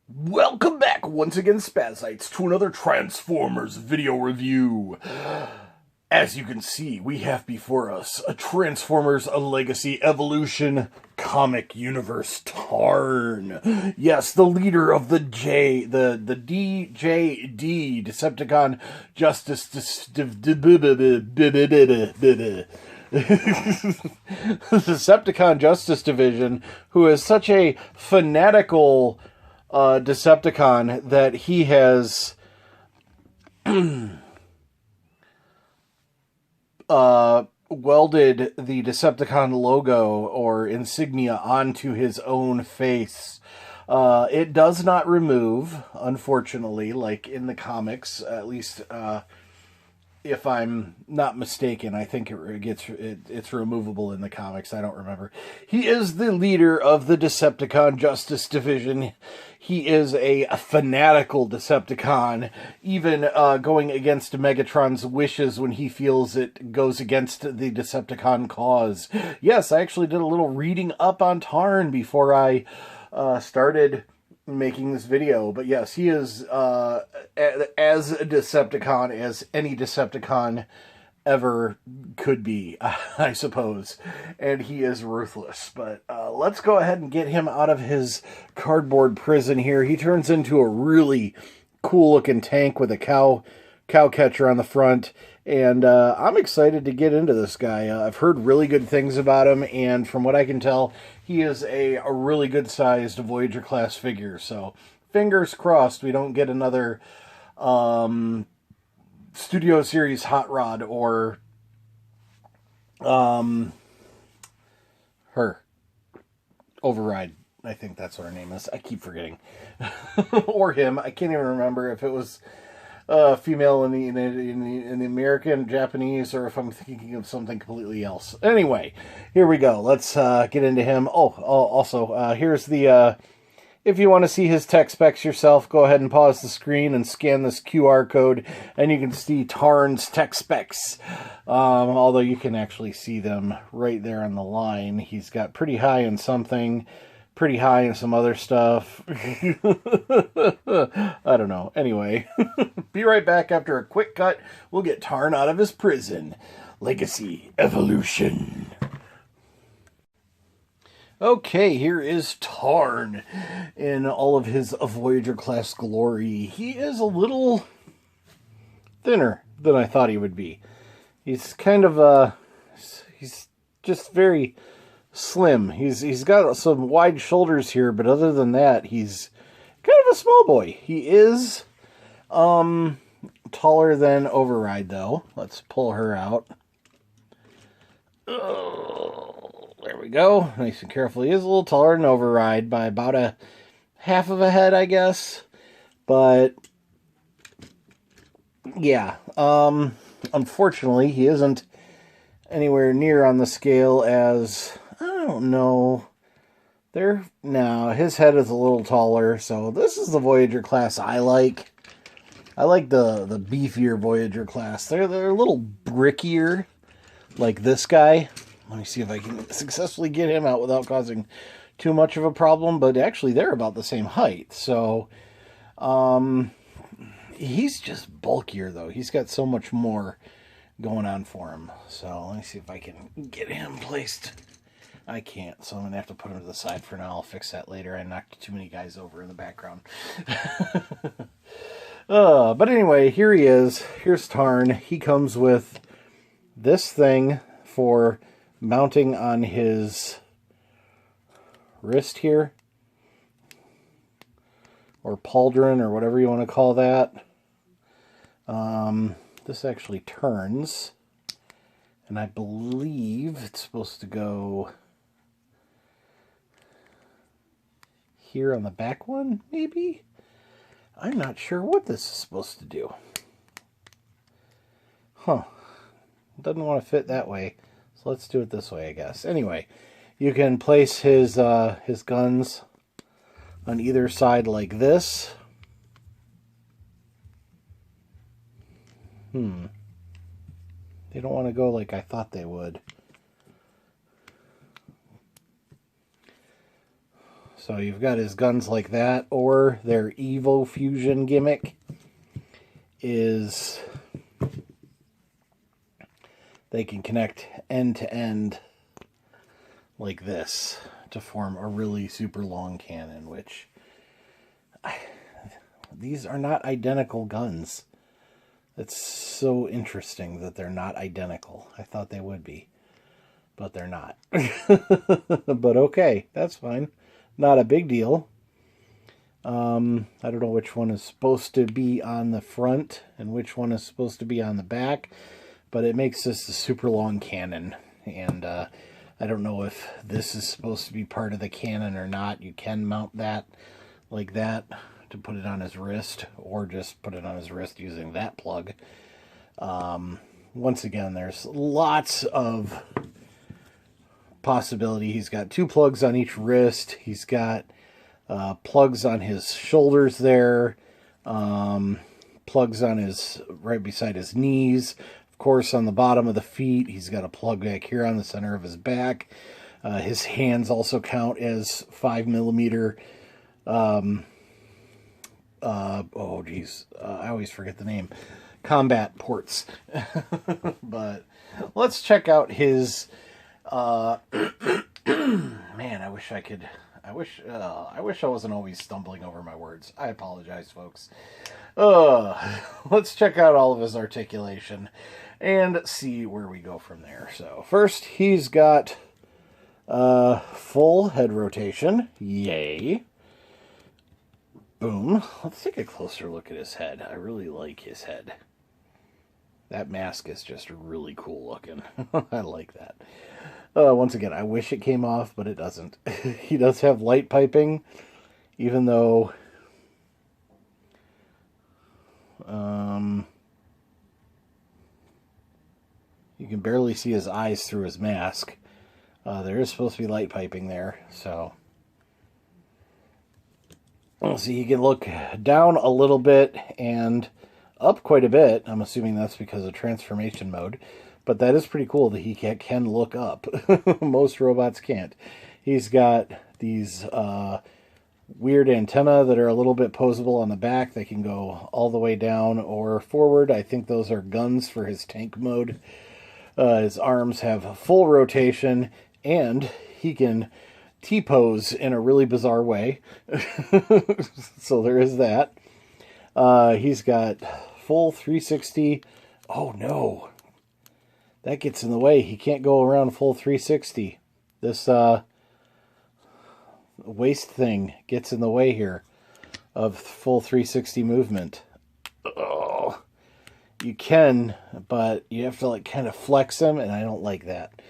Welcome back once again, Spazites, to another Transformers video review. As you can see, we have before us a Transformers A Legacy Evolution comic universe, Tarn. Yes, the leader of the DJD, Decepticon Justice Decepticon Justice Division, who is such a fanatical Decepticon that he has welded the Decepticon logo or insignia onto his own face. It does not remove, unfortunately, like in the comics, at least if I'm not mistaken. I think it's removable in the comics. I don't remember. He is the leader of the Decepticon Justice Division. He is a fanatical Decepticon, even going against Megatron's wishes when he feels it goes against the Decepticon cause. Yes, I actually did a little reading up on Tarn before I started making this video, but yes, he is as a Decepticon as any Decepticon ever could be, I suppose, and he is ruthless. But let's go ahead and get him out of his cardboard prison here. He turns into a really cool looking tank with a cow catcher on the front, and I'm excited to get into this guy. I've heard really good things about him, and from what I can tell, he is a really good-sized Voyager class figure. So fingers crossed we don't get another Studio Series Hot Rod or her Override. I think that's what her name is. I keep forgetting. Or him. I can't even remember if it was female in the American, Japanese, or if I'm thinking of something completely else. Anyway, here we go. Let's get into him. Also, here's the if you want to see his tech specs yourself, go ahead and pause the screen and scan this QR code, and you can see Tarn's tech specs. Although you can actually see them right there on the line. He's got pretty high in something, pretty high in some other stuff. I don't know. Anyway, be right back after a quick cut. We'll get Tarn out of his prison. Legacy Evolution. Okay, here is Tarn in all of his Voyager class glory. He is a little thinner than I thought he would be. He's kind of he's just very slim. He's got some wide shoulders here, but other than that, he's kind of a small boy. He is taller than Override, though. Let's pull her out. There we go. Nice and careful. He is a little taller than Override by about a half of a head, I guess. But yeah, unfortunately, he isn't anywhere near on the scale as, I don't know. Now his head is a little taller, so this is the Voyager class I like. I like the beefier Voyager class. They're a little brickier, like this guy. Let me see if I can successfully get him out without causing too much of a problem. But actually, they're about the same height. So, he's just bulkier, though. He's got so much more going on for him. So, let me see if I can get him placed. I can't, so I'm going to have to put him to the side for now. I'll fix that later. I knocked too many guys over in the background. But anyway, here he is. Here's Tarn. He comes with this thing for mounting on his wrist here, or pauldron, or whatever you want to call that. This actually turns, and I believe it's supposed to go here on the back one, maybe? I'm not sure what this is supposed to do. Huh. Doesn't want to fit that way. So let's do it this way, I guess. Anyway, you can place his guns on either side like this. They don't want to go like I thought they would. So you've got his guns like that, or their Evo Fusion gimmick is they can connect end to end like this to form a really super long cannon, which these are not identical guns. It's so interesting that they're not identical. I thought they would be, but they're not. But okay, that's fine. Not a big deal. I don't know which one is supposed to be on the front and which one is supposed to be on the back, but it makes this a super long cannon. And I don't know if this is supposed to be part of the cannon or not. You can mount that like that to put it on his wrist, or just put it on his wrist using that plug. Once again, there's lots of possibility. He's got 2 plugs on each wrist. He's got plugs on his shoulders there, plugs on his right beside his knees. Of course, on the bottom of the feet, he's got a plug back here on the center of his back. His hands also count as 5mm. Oh geez, I always forget the name. Combat ports. But let's check out his. Man, I wish I could. I wish I wasn't always stumbling over my words. I apologize, folks. Let's check out all of his articulation and see where we go from there. So first, he's got full head rotation. Yay. Boom. Let's take a closer look at his head. I really like his head. That mask is just really cool looking. I like that. Once again, I wish it came off, but it doesn't. He does have light piping, even though you can barely see his eyes through his mask. There is supposed to be light piping there, so so you can look down a little bit and up quite a bit. I'm assuming that's because of transformation mode. But that is pretty cool that he can look up. Most robots can't. He's got these weird antennae that are a little bit posable on the back. They can go all the way down or forward. I think those are guns for his tank mode. His arms have full rotation, and he can T-pose in a really bizarre way. So there is that. He's got full 360. Oh no. That gets in the way. He can't go around full 360. This waist thing gets in the way here of full 360 movement. Oh, you can, but you have to like kind of flex him, and I don't like that,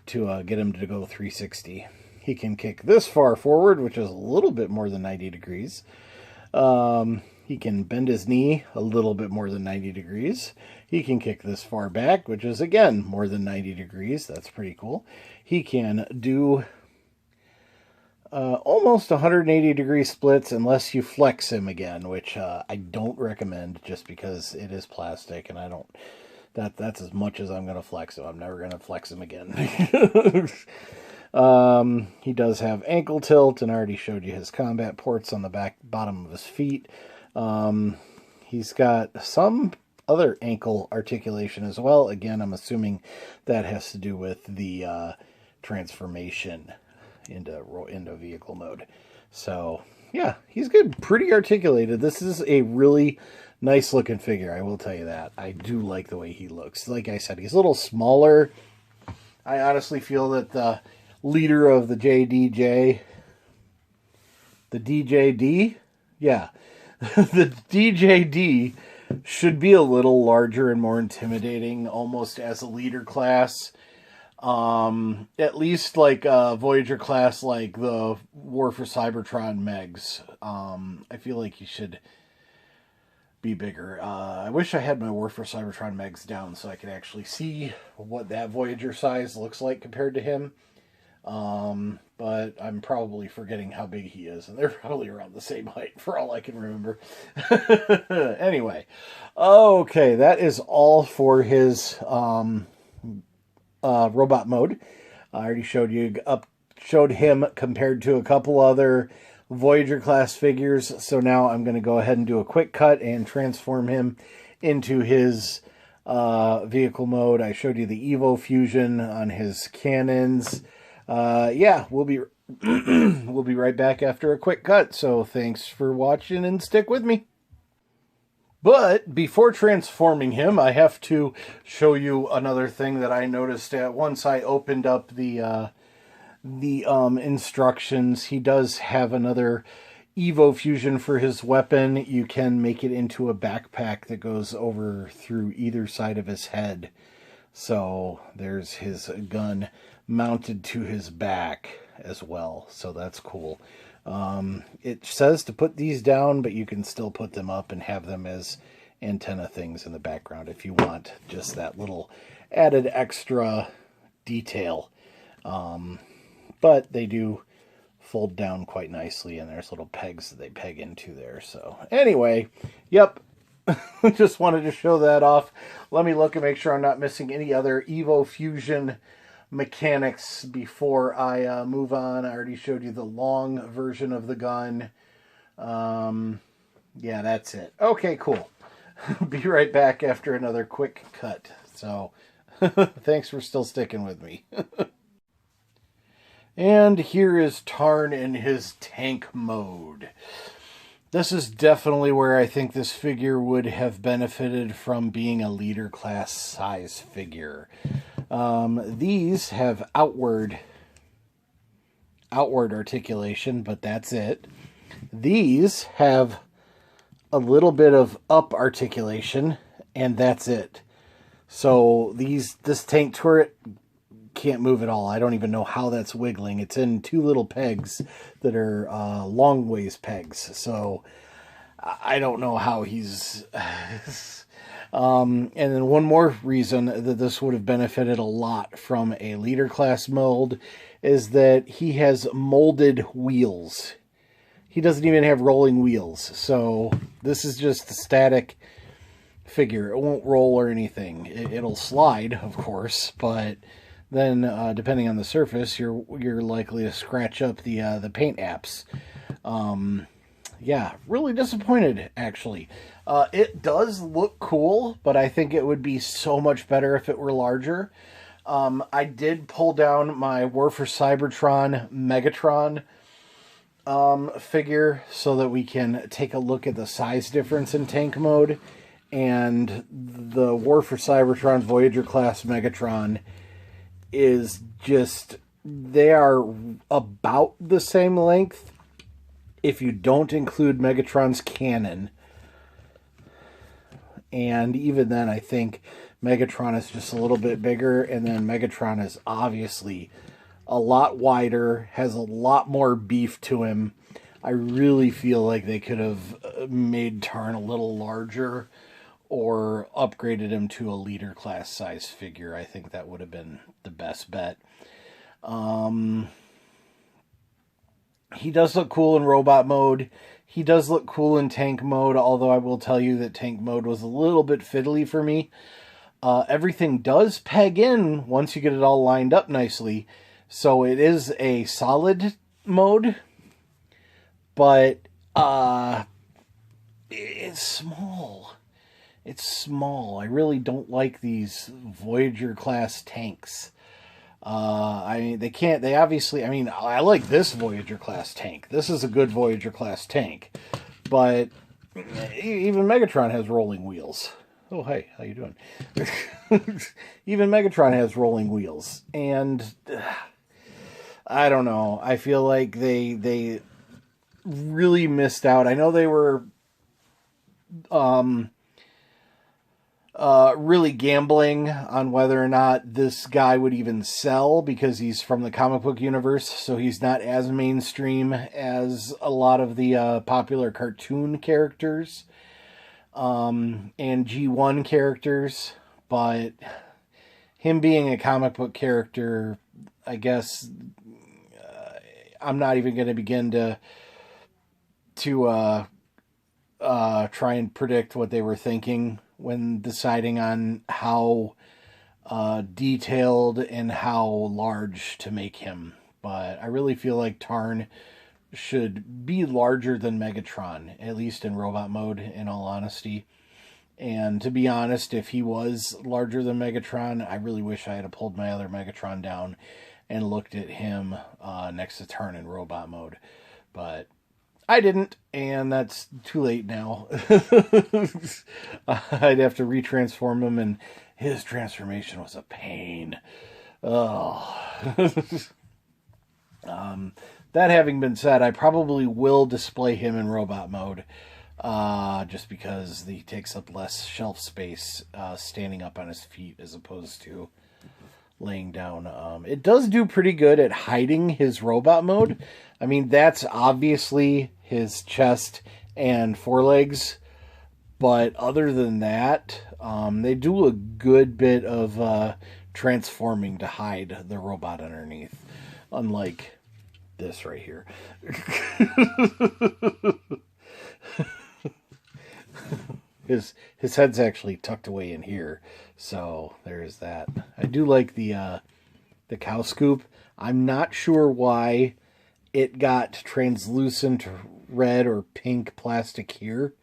to get him to go 360. He can kick this far forward, which is a little bit more than 90 degrees. He can bend his knee a little bit more than 90 degrees. He can kick this far back, which is, again, more than 90 degrees. That's pretty cool. He can do almost 180 degree splits unless you flex him again, which I don't recommend, just because it is plastic, and I don't... That's as much as I'm going to flex him. I'm never going to flex him again. He does have ankle tilt, and I already showed you his combat ports on the bottom of his feet. He's got some other ankle articulation as well. Again, I'm assuming that has to do with the transformation into vehicle mode. So yeah, he's good, pretty articulated. This is a really nice looking figure, I will tell you that. I do like the way he looks. Like I said, he's a little smaller. I honestly feel that the leader of the JDJ, the DJD, yeah, the DJD should be a little larger and more intimidating, almost as a leader class. At least like a Voyager class, like the War for Cybertron Megs. I feel like he should be bigger. I wish I had my War for Cybertron Megs down so I could actually see what that Voyager size looks like compared to him. But I'm probably forgetting how big he is, and they're probably around the same height for all I can remember. Anyway, okay, that is all for his robot mode. I already showed you up showed him compared to a couple other Voyager class figures. So now I'm going to go ahead and do a quick cut and transform him into his vehicle mode. I showed you the Evo Fusion on his cannons. Yeah, we'll be we'll be right back after a quick cut. So thanks for watching and stick with me. But before transforming him, I have to show you another thing that I noticed once I opened up the instructions. He does have another Evo Fusion for his weapon. You can make it into a backpack that goes over through either side of his head. So there's his gun mounted to his back as well. So that's cool. It says to put these down, but you can still put them up and have them as antenna things in the background if you want just that little added extra detail. But they do fold down quite nicely, and there's little pegs that they peg into there. So anyway, yep, just wanted to show that off. Let me look and make sure I'm not missing any other Evo Fusion mechanics before I move on. I already showed you the long version of the gun. Yeah, that's it. Okay, cool. Be right back after another quick cut. So thanks for still sticking with me. And here is Tarn in his tank mode. This is definitely where I think this figure would have benefited from being a leader class size figure. These have outward articulation, but that's it. These have a little bit of up articulation, and that's it. So this tank turret can't move at all. I don't even know how that's wiggling. It's in two little pegs that are long ways pegs. So I don't know how he's... and then one more reason that this would have benefited a lot from a leader class mold is that he has molded wheels. He doesn't even have rolling wheels. So this is just a static figure. It won't roll or anything. It'll slide, of course, but then depending on the surface, you're likely to scratch up the paint apps. Yeah, really disappointed, actually. It does look cool, but I think it would be so much better if it were larger. I did pull down my War for Cybertron Megatron figure so that we can take a look at the size difference in tank mode. And the War for Cybertron Voyager class Megatron is just, they are about the same length if you don't include Megatron's cannon. And even then, I think Megatron is just a little bit bigger, and then Megatron is obviously a lot wider, has a lot more beef to him. I really feel like they could have made Tarn a little larger or upgraded him to a leader class size figure. I think that would have been the best bet. He does look cool in robot mode. He does look cool in tank mode, although I will tell you that tank mode was a little bit fiddly for me. Everything does peg in once you get it all lined up nicely. So it is a solid mode, but it's small. It's small. I really don't like these Voyager class tanks. I mean, they obviously, I mean, I like this Voyager class tank. This is a good Voyager class tank. But even Megatron has rolling wheels. Oh, hey, how you doing? Even Megatron has rolling wheels. And I don't know. I feel like they really missed out. I know they were really gambling on whether or not this guy would even sell because he's from the comic book universe, so he's not as mainstream as a lot of the popular cartoon characters and G1 characters, but him being a comic book character, I guess I'm not even going to begin to try and predict what they were thinking when deciding on how detailed and how large to make him. but I really feel like Tarn should be larger than Megatron, at least in robot mode, in all honesty. And to be honest, if he was larger than Megatron, I really wish I had pulled my other Megatron down and looked at him next to Tarn in robot mode. But I didn't, and that's too late now. I'd have to retransform him, and his transformation was a pain. Oh. That having been said, I probably will display him in robot mode, just because he takes up less shelf space standing up on his feet as opposed to laying down. It does do pretty good at hiding his robot mode. I mean, that's obviously his chest and forelegs, but other than that, they do a good bit of transforming to hide the robot underneath, unlike this right here. His head's actually tucked away in here, so there's that. I do like the cow scoop. I'm not sure why it got translucent red or pink plastic here,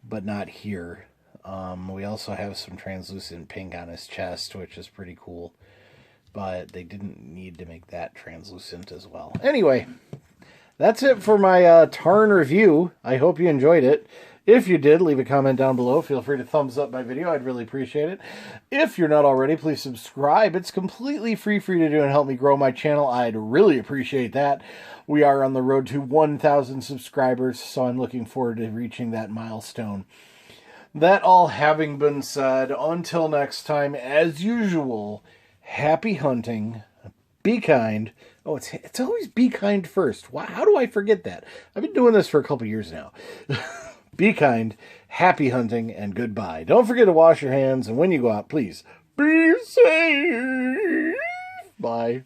but not here. We also have some translucent pink on his chest, which is pretty cool. But they didn't need to make that translucent as well. Anyway, that's it for my Tarn review. I hope you enjoyed it. If you did, leave a comment down below. Feel free to thumbs up my video. I'd really appreciate it. If you're not already, please subscribe. It's completely free for you to do and help me grow my channel. I'd really appreciate that. We are on the road to 1,000 subscribers, so I'm looking forward to reaching that milestone. That all having been said, until next time, as usual, happy hunting, be kind. Oh, it's always be kind first. How do I forget that? I've been doing this for a couple years now. Be kind, happy hunting, and goodbye. Don't forget to wash your hands, and when you go out, please be safe. Bye.